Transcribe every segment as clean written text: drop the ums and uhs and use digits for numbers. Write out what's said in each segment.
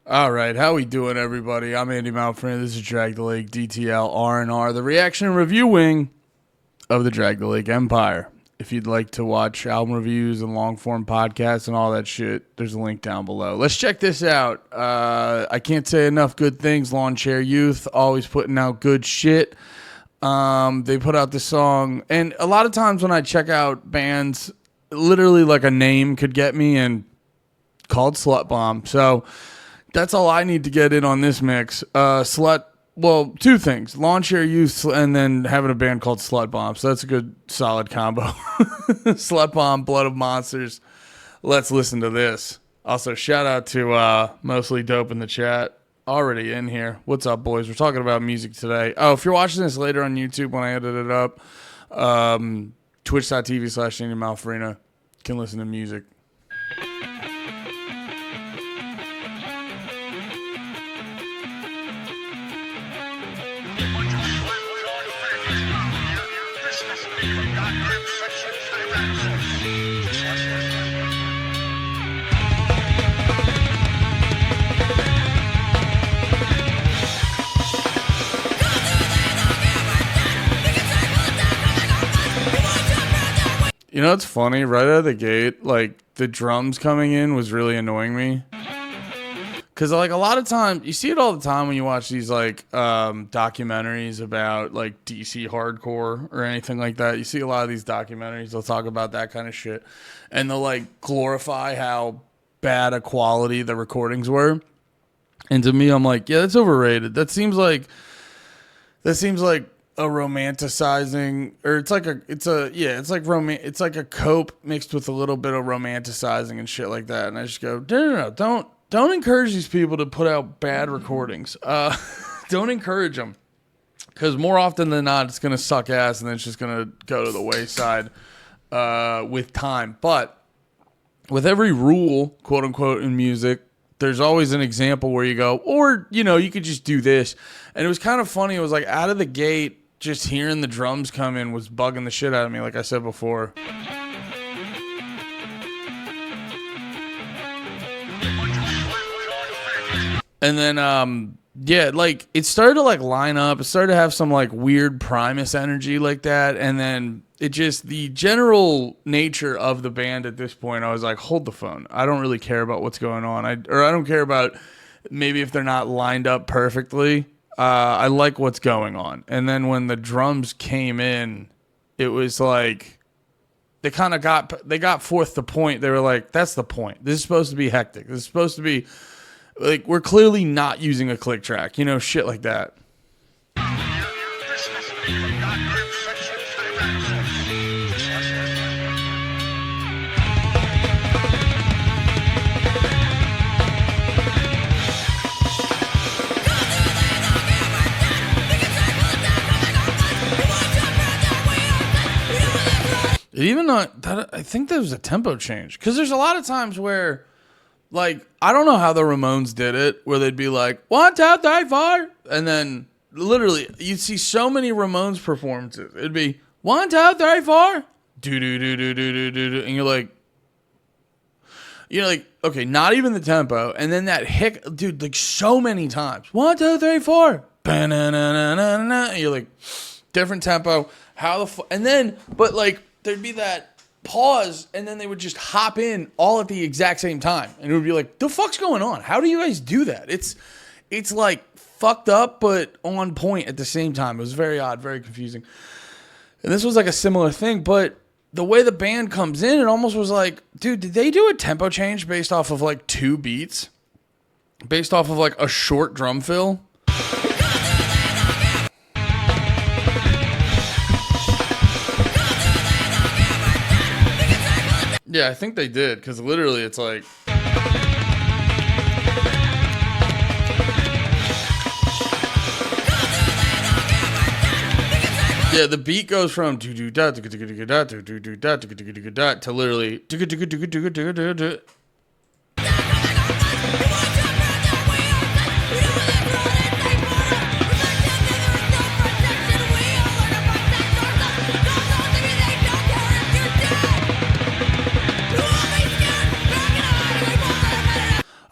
All right, how we doing, everybody? I'm Andy Malfrin. This is Drag the Lake DTL R&R, the reaction and review wing of the Drag the Lake Empire. If you'd like to watch album reviews and long-form podcasts and all that shit, there's a link down below. Let's check this out. I can't say enough good things. Lawn Chair Youth, always putting out good shit. They put out this song, and a lot of times when I check out bands, literally like a name could get me, and called Slutbomb. So that's all I need to get in on this mix. Well, two things. Lawn Chair Youth and then having a band called Slutbomb. So that's a good, solid combo. Slutbomb, Blood of Monsters. Let's listen to this. Also, shout out to Mostly Dope in the chat. Already in here. What's up, boys? We're talking about music today. Oh, if you're watching this later on YouTube when I edit it up, twitch.tv/Andy Malfarina, can listen to music. You know, it's funny, right out of the gate, like, the drums coming in was really annoying me. Because, like, a lot of times, you see it all the time when you watch these, like, documentaries about, like, DC hardcore or anything like that. You see a lot of these documentaries, they'll talk about that kind of shit. And they'll, like, glorify how bad a quality the recordings were. And to me, I'm like, yeah, that's overrated. That seems like a romanticizing, or it's like a cope mixed with a little bit of romanticizing and shit like that. And I just go, no, don't encourage these people to put out bad recordings. Don't encourage them, because more often than not, it's gonna suck ass and then it's just gonna go to the wayside with time. But with every rule, quote unquote, in music, there's always an example where you go, or, you know, you could just do this. And it was kind of funny. It was like out of the gate, just hearing the drums come in was bugging the shit out of me, like I said before. And then, yeah, like, it started to, like, line up. It started to have some, like, weird Primus energy like that. And then it just, the general nature of the band at this point, I was like, hold the phone. I don't really care about what's going on. I don't care about maybe if they're not lined up perfectly. I like what's going on. And then when the drums came in, it was like, they got forth the point. They were like, that's the point. This is supposed to be hectic. This is supposed to be, like, we're clearly not using a click track, you know, shit like that. Even not that, I think there was a tempo change, because there's a lot of times where, like, I don't know how the Ramones did it, where they'd be like 1, 2, 3, 4, and then literally you'd see so many Ramones performances. It'd be 1, 2, 3, 4, do do do do do do do, and you're like, okay, not even the tempo, and then that hick, dude, like so many times, 1, 2, 3, 4, and you're like, different tempo, and then, but like, there'd be that pause, and then they would just hop in all at the exact same time. And it would be like, the fuck's going on? How do you guys do that? It's like fucked up, but on point at the same time. It was very odd, very confusing. And this was like a similar thing, but the way the band comes in, it almost was like, dude, did they do a tempo change based off of like 2 beats? Based off of like a short drum fill? Yeah, I think they did, because literally it's like... Yeah, the beat goes from to literally...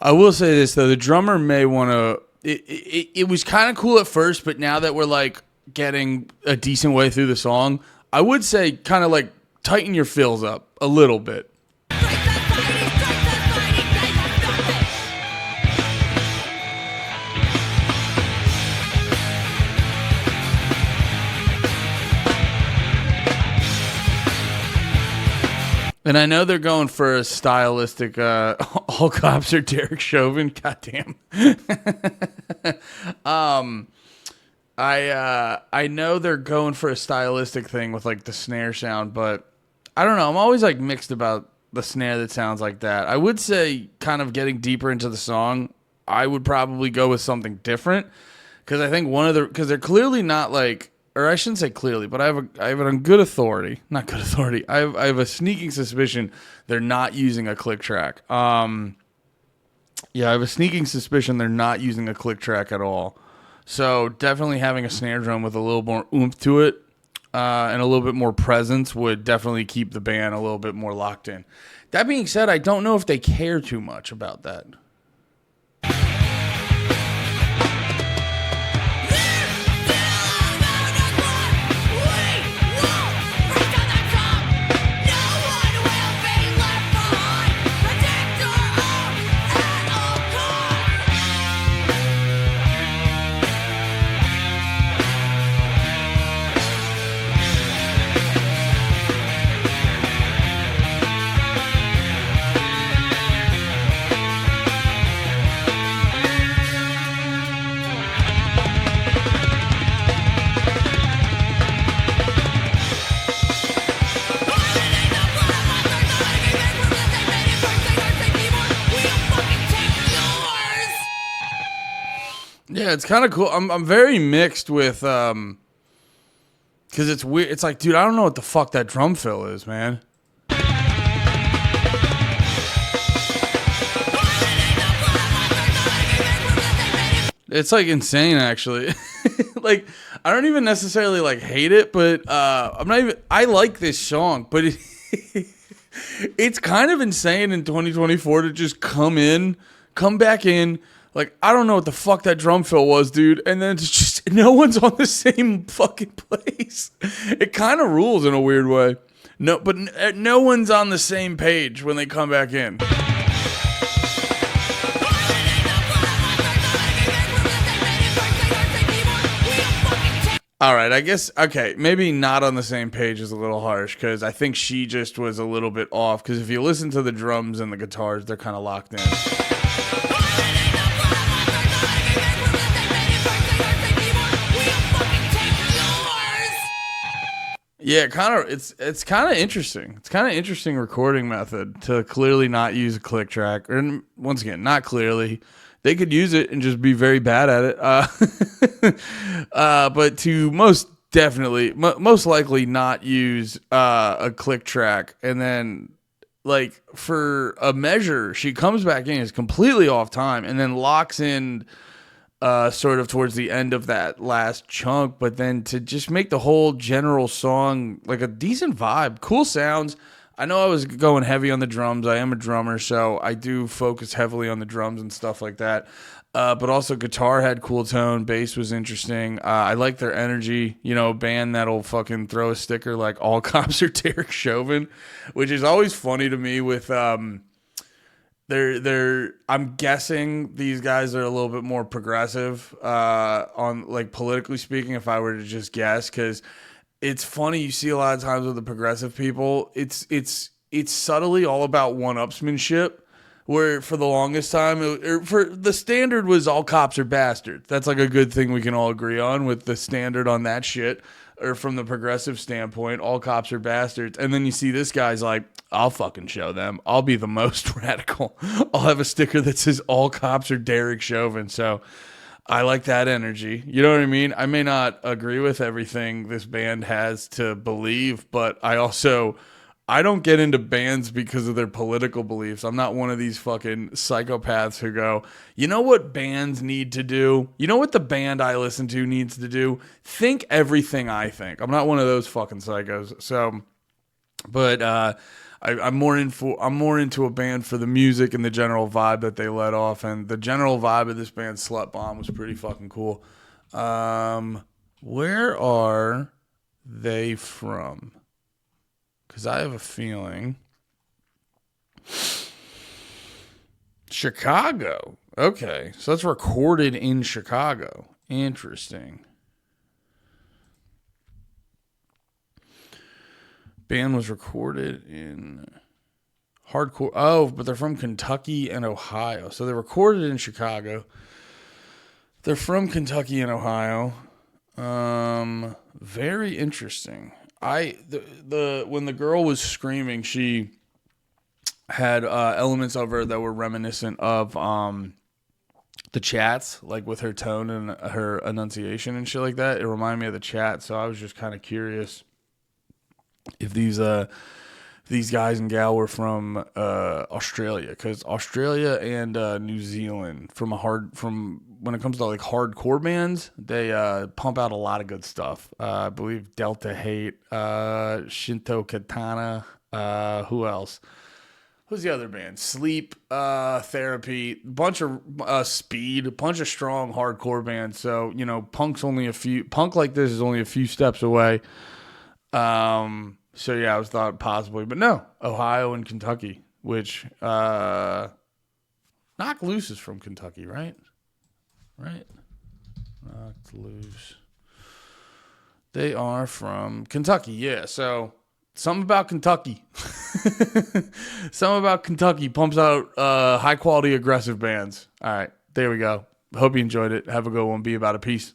I I will say this though, the drummer may want to. It was kind of cool at first, but now that we're like getting a decent way through the song, I would say kind of like tighten your fills up a little bit. And I know they're going for a stylistic, all cops are Derek Chauvin. Goddamn. I know they're going for a stylistic thing with like the snare sound, but I don't know. I'm always like mixed about the snare that sounds like that. I would say kind of getting deeper into the song, I would probably go with something different because I think because they're clearly not like, or I shouldn't say clearly, but I have it on good authority, not good authority. I have a sneaking suspicion they're not using a click track. I have a sneaking suspicion they're not using a click track at all. So definitely having a snare drum with a little more oomph to it and a little bit more presence would definitely keep the band a little bit more locked in. That being said, I don't know if they care too much about that. Yeah, it's kind of cool. I'm very mixed with because it's weird. It's like, dude, I don't know what the fuck that drum fill is, man. It's like insane, actually. Like, I don't even necessarily like hate it, but I like this song, but it's kind of insane in 2024 to just come back in. Like, I don't know what the fuck that drum fill was, dude. And then it's just, no one's on the same fucking place. It kind of rules in a weird way. But no one's on the same page when they come back in. All right, I guess, okay, maybe not on the same page is a little harsh because I think she just was a little bit off because if you listen to the drums and the guitars, they're kind of locked in. Yeah, it's kind of interesting. It's kind of interesting recording method to clearly not use a click track. And once again, not clearly. They could use it and just be very bad at it. But to most likely not use a click track. And then, like, for a measure, she comes back in, is completely off time, and then locks in sort of towards the end of that last chunk, but then to just make the whole general song like a decent vibe, cool sounds. I know I was going heavy on the drums. I am a drummer, so I do focus heavily on the drums and stuff like that. But also guitar had cool tone, bass was interesting. I like their energy, a band that'll fucking throw a sticker like all cops are Derek Chauvin, which is always funny to me with I'm guessing these guys are a little bit more progressive on like politically speaking, if I were to just guess, because it's funny, you see a lot of times with the progressive people, it's subtly all about one-upsmanship, where for the longest time, for the standard was all cops are bastards. That's like a good thing we can all agree on with the standard on that shit, or from the progressive standpoint, all cops are bastards. And then you see this guy's like, I'll fucking show them. I'll be the most radical. I'll have a sticker that says all cops are Derek Chauvin. So I like that energy. You know what I mean? I may not agree with everything this band has to believe, but I don't get into bands because of their political beliefs. I'm not one of these fucking psychopaths who go, you know what bands need to do? You know what the band I listen to needs to do? Think everything I think. I'm not one of those fucking psychos. So, but I'm more into a band for the music and the general vibe that they let off, and the general vibe of this band, Slutbomb, was pretty fucking cool. Where are they from? Because I have a feeling Chicago. Okay, so that's recorded in Chicago. Interesting. Band was recorded in hardcore. Oh, but they're from Kentucky and Ohio. So they recorded in Chicago. They're from Kentucky and Ohio. Very interesting. When the girl was screaming, she had elements of her that were reminiscent of the Chats, like with her tone and her enunciation and shit like that. It reminded me of the Chat, so I was just kind of curious if these guys and gal were from Australia, because Australia and New Zealand, from when it comes to like hardcore bands, they pump out a lot of good stuff. I believe Delta Hate, Shinto Katana, who else? Who's the other band? Sleep, Therapy, bunch of Speed, a bunch of strong hardcore bands. So, punk like this is only a few steps away. So yeah, I was thought possibly, but no, Ohio and Kentucky, which, Knock Loose is from Kentucky, right? Right? Knock Loose. They are from Kentucky, yeah. So something about Kentucky. Something about Kentucky pumps out high quality aggressive bands. All right, there we go. Hope you enjoyed it. Have a good one. Be about it. Peace.